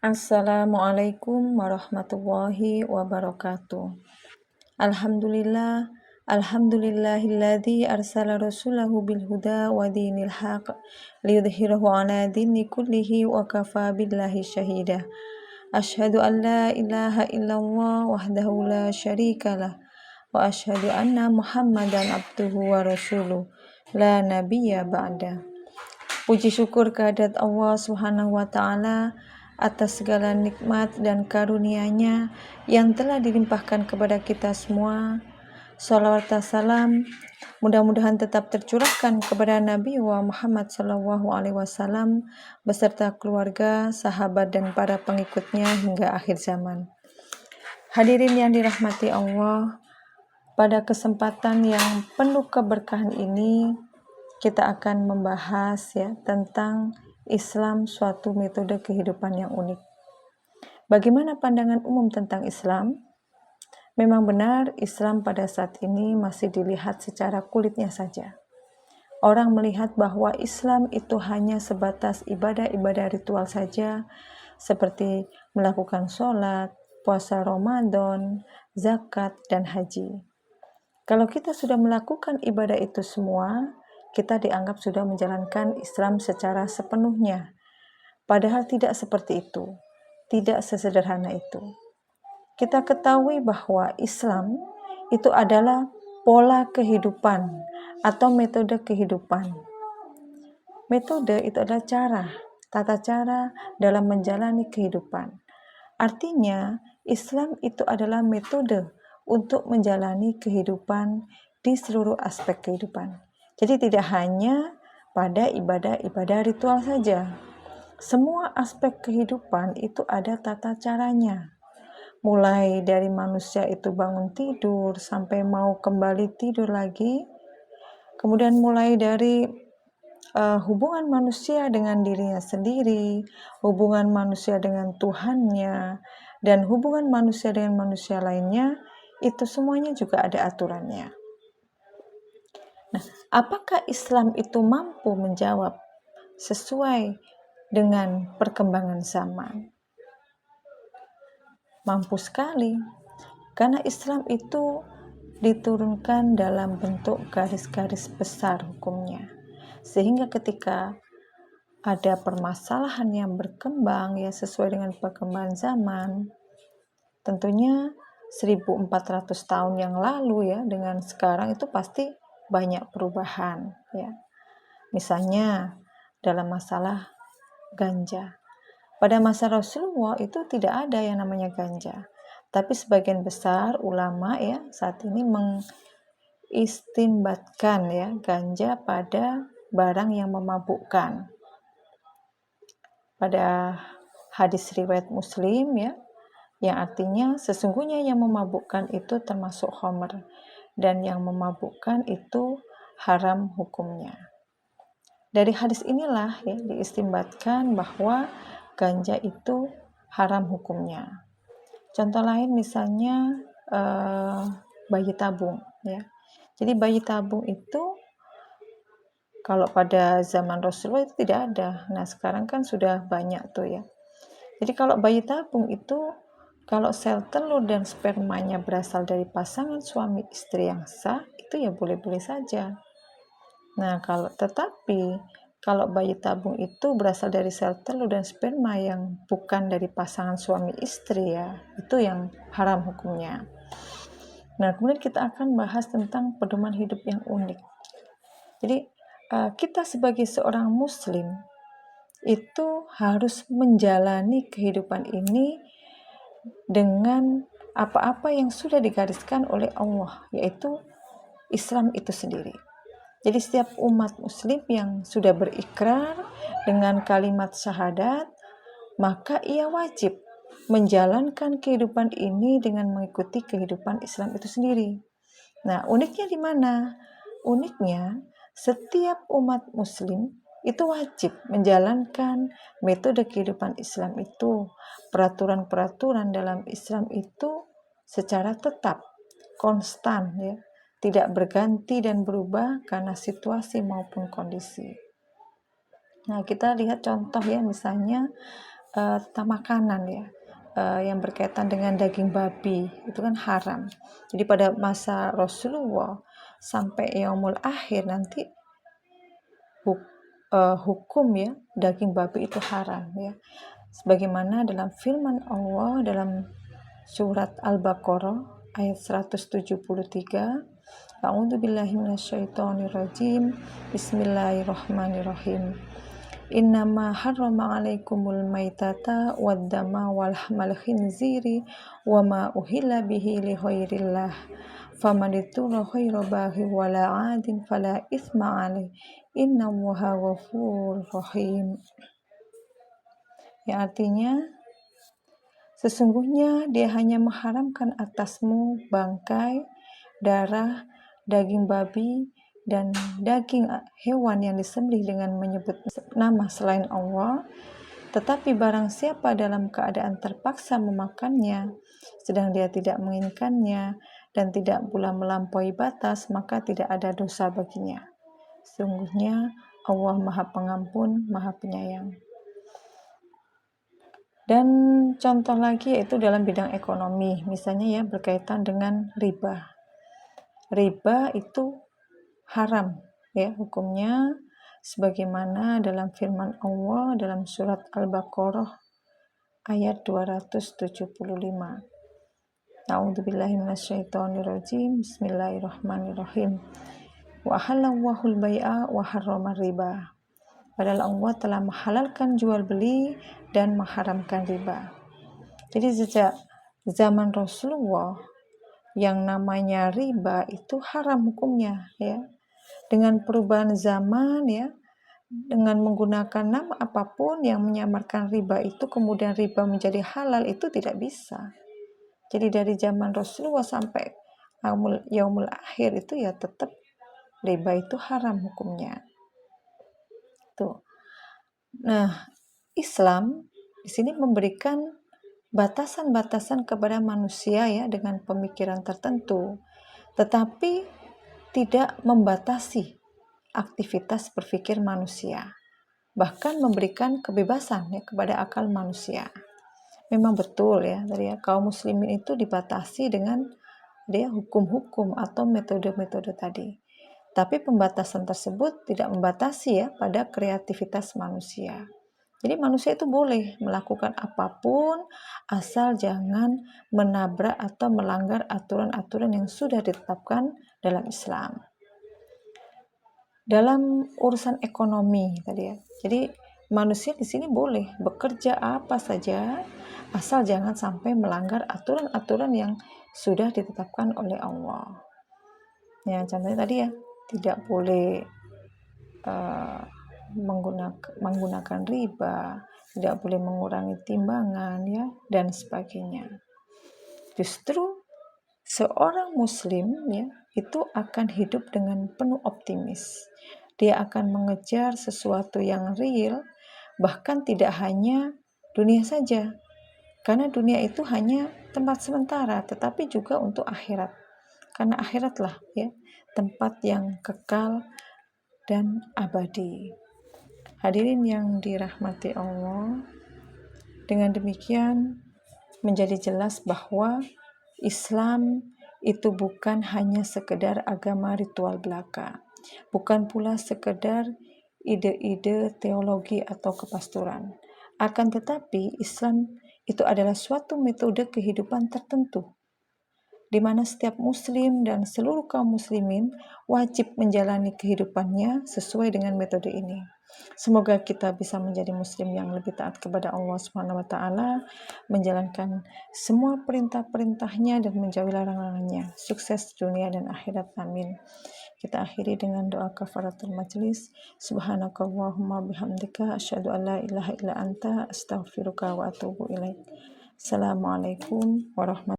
Assalamualaikum warahmatullahi wabarakatuh. Alhamdulillah, alhamdulillahilladzi arsala rasulahu bil huda wa dinil haq liyudhhirahu ala dini kullihi wa kafa billahi syahida. Asyhadu an la ilaha illallah wahdahu la syarikalah wa asyhadu anna Muhammadan abduhu wa rasuluh la nabiyya ba'da. Puji syukur kehadirat Allah Subhanahu wa taala atas segala nikmat dan karunia-Nya yang telah dilimpahkan kepada kita semua. Shalawat dan salam mudah-mudahan tetap tercurahkan kepada Nabi Muhammad SAW beserta keluarga, sahabat dan para pengikutnya hingga akhir zaman. Hadirin yang dirahmati Allah, pada kesempatan yang penuh keberkahan ini kita akan membahas tentang Islam, suatu metode kehidupan yang unik. Bagaimana pandangan umum tentang Islam? Memang benar Islam pada saat ini masih dilihat secara kulitnya saja. Orang melihat bahwa Islam itu hanya sebatas ibadah-ibadah ritual saja, seperti melakukan sholat, puasa Ramadan, zakat, dan haji. Kalau kita sudah melakukan ibadah itu semua, kita dianggap sudah menjalankan Islam secara sepenuhnya. Padahal tidak seperti itu, tidak sesederhana itu. Kita ketahui bahwa Islam itu adalah pola kehidupan atau metode kehidupan. Metode itu adalah tata cara dalam menjalani kehidupan. Artinya, Islam itu adalah metode untuk menjalani kehidupan di seluruh aspek kehidupan. Jadi tidak hanya pada ibadah-ibadah ritual saja. Semua aspek kehidupan itu ada tata caranya. Mulai dari manusia itu bangun tidur sampai mau kembali tidur lagi. Kemudian mulai dari hubungan manusia dengan dirinya sendiri, hubungan manusia dengan Tuhannya, dan hubungan manusia dengan manusia lainnya, itu semuanya juga ada aturannya. Nah, apakah Islam itu mampu menjawab sesuai dengan perkembangan zaman? Mampu sekali, karena Islam itu diturunkan dalam bentuk garis-garis besar hukumnya. Sehingga ketika ada permasalahan yang berkembang sesuai dengan perkembangan zaman, tentunya 1400 tahun yang lalu dengan sekarang itu pasti banyak perubahan Misalnya dalam masalah ganja. Pada masa Rasulullah itu tidak ada yang namanya ganja. Tapi sebagian besar ulama saat ini mengistinbatkan ganja pada barang yang memabukkan. Pada hadis riwayat Muslim yang artinya sesungguhnya yang memabukkan itu termasuk khamr dan yang memabukkan itu haram hukumnya. Dari hadis inilah diistinbatkan bahwa ganja itu haram hukumnya. Contoh lain misalnya bayi tabung Jadi bayi tabung itu kalau pada zaman Rasulullah itu tidak ada. Nah, sekarang kan sudah banyak tuh Jadi kalau bayi tabung itu kalau sel telur dan spermanya berasal dari pasangan suami istri yang sah, itu boleh-boleh saja. Nah, kalau bayi tabung itu berasal dari sel telur dan sperma yang bukan dari pasangan suami istri itu yang haram hukumnya. Nah, kemudian kita akan bahas tentang pedoman hidup yang unik. Jadi, kita sebagai seorang muslim itu harus menjalani kehidupan ini dengan apa-apa yang sudah digariskan oleh Allah, yaitu Islam itu sendiri. Jadi setiap umat muslim yang sudah berikrar dengan kalimat syahadat, maka ia wajib menjalankan kehidupan ini dengan mengikuti kehidupan Islam itu sendiri. Nah, uniknya di mana? Uniknya, setiap umat muslim itu wajib menjalankan metode kehidupan Islam itu, peraturan-peraturan dalam Islam itu secara tetap, konstan tidak berganti dan berubah karena situasi maupun kondisi. Nah, kita lihat contoh misalnya tentang makanan ya, yang berkaitan dengan daging babi itu kan haram. Jadi pada masa Rasulullah sampai yaumul akhir nanti hukum ya daging babi itu haram ya. Sebagaimana dalam firman Allah dalam surat Al-Baqarah ayat 173, A'udzubillahi minasyaitonirrajim. Bismillahirrahmanirrahim. Innama harrama 'alaikumul maitata waddama walahmal khinziri wama uhilla bihi li ghairillah. Faman ittara ghaira baghi wala 'adin fala itsma 'alaihi. Innallaha ghafurur rahim. Ya, artinya sesungguhnya dia hanya mengharamkan atasmu bangkai, darah, daging babi, dan daging hewan yang disembelih dengan menyebut nama selain Allah. Tetapi barang siapa dalam keadaan terpaksa memakannya, sedang dia tidak menginginkannya dan tidak pula melampaui batas, maka tidak ada dosa baginya. Sungguhnya Allah Maha Pengampun, Maha Penyayang. Dan contoh lagi yaitu dalam bidang ekonomi, misalnya ya berkaitan dengan riba. Riba itu haram ya hukumnya, sebagaimana dalam firman Allah dalam surat Al-Baqarah ayat 275. A'udzubillahi minasyaitonirrajim. Bismillahirrahmanirrahim. Wa halallahu al-bai'a wa harrama riba. Padahal Allah telah menghalalkan jual beli dan mengharamkan riba. Jadi sejak zaman Rasulullah yang namanya riba itu haram hukumnya ya. Dengan perubahan zaman ya, dengan menggunakan nama apapun yang menyamarkan riba itu kemudian riba menjadi halal itu tidak bisa. Jadi dari zaman Rasulullah sampai yaumul akhir itu ya tetap riba itu haram hukumnya. Tuh. Nah, Islam di sini memberikan batasan-batasan kepada manusia ya dengan pemikiran tertentu, tetapi tidak membatasi aktivitas berpikir manusia, bahkan memberikan kebebasan ya kepada akal manusia. Memang betul ya, dari kaum muslimin itu dibatasi dengan dia hukum-hukum atau metode-metode tadi. Tapi pembatasan tersebut tidak membatasi ya pada kreativitas manusia. Jadi manusia itu boleh melakukan apapun asal jangan menabrak atau melanggar aturan-aturan yang sudah ditetapkan dalam Islam. Dalam urusan ekonomi tadi ya. Jadi manusia di sini boleh bekerja apa saja asal jangan sampai melanggar aturan-aturan yang sudah ditetapkan oleh Allah. Ya, contohnya tadi ya, tidak boleh menggunakan riba, tidak boleh mengurangi timbangan ya dan sebagainya. Justru seorang muslim ya itu akan hidup dengan penuh optimis. Dia akan mengejar sesuatu yang real, bahkan tidak hanya dunia saja. Karena dunia itu hanya tempat sementara, tetapi juga untuk akhirat. Karena akhiratlah ya tempat yang kekal dan abadi. Hadirin yang dirahmati Allah, dengan demikian menjadi jelas bahwa Islam itu bukan hanya sekedar agama ritual belaka, bukan pula sekedar ide-ide teologi atau kepasturan. Akan tetapi Islam itu adalah suatu metode kehidupan tertentu, di mana setiap muslim dan seluruh kaum muslimin wajib menjalani kehidupannya sesuai dengan metode ini. Semoga kita bisa menjadi muslim yang lebih taat kepada Allah Subhanahu wa taala, menjalankan semua perintah-perintahnya dan menjauhi larangan-larangannya. Sukses dunia dan akhirat. Amin. Kita akhiri dengan doa kafaratul majlis. Subhanakallahumma bihamdika asyhadu an la ilaha illa anta astaghfiruka wa atubu ilaik. Assalamualaikum warahmatullahi wabarakatuh.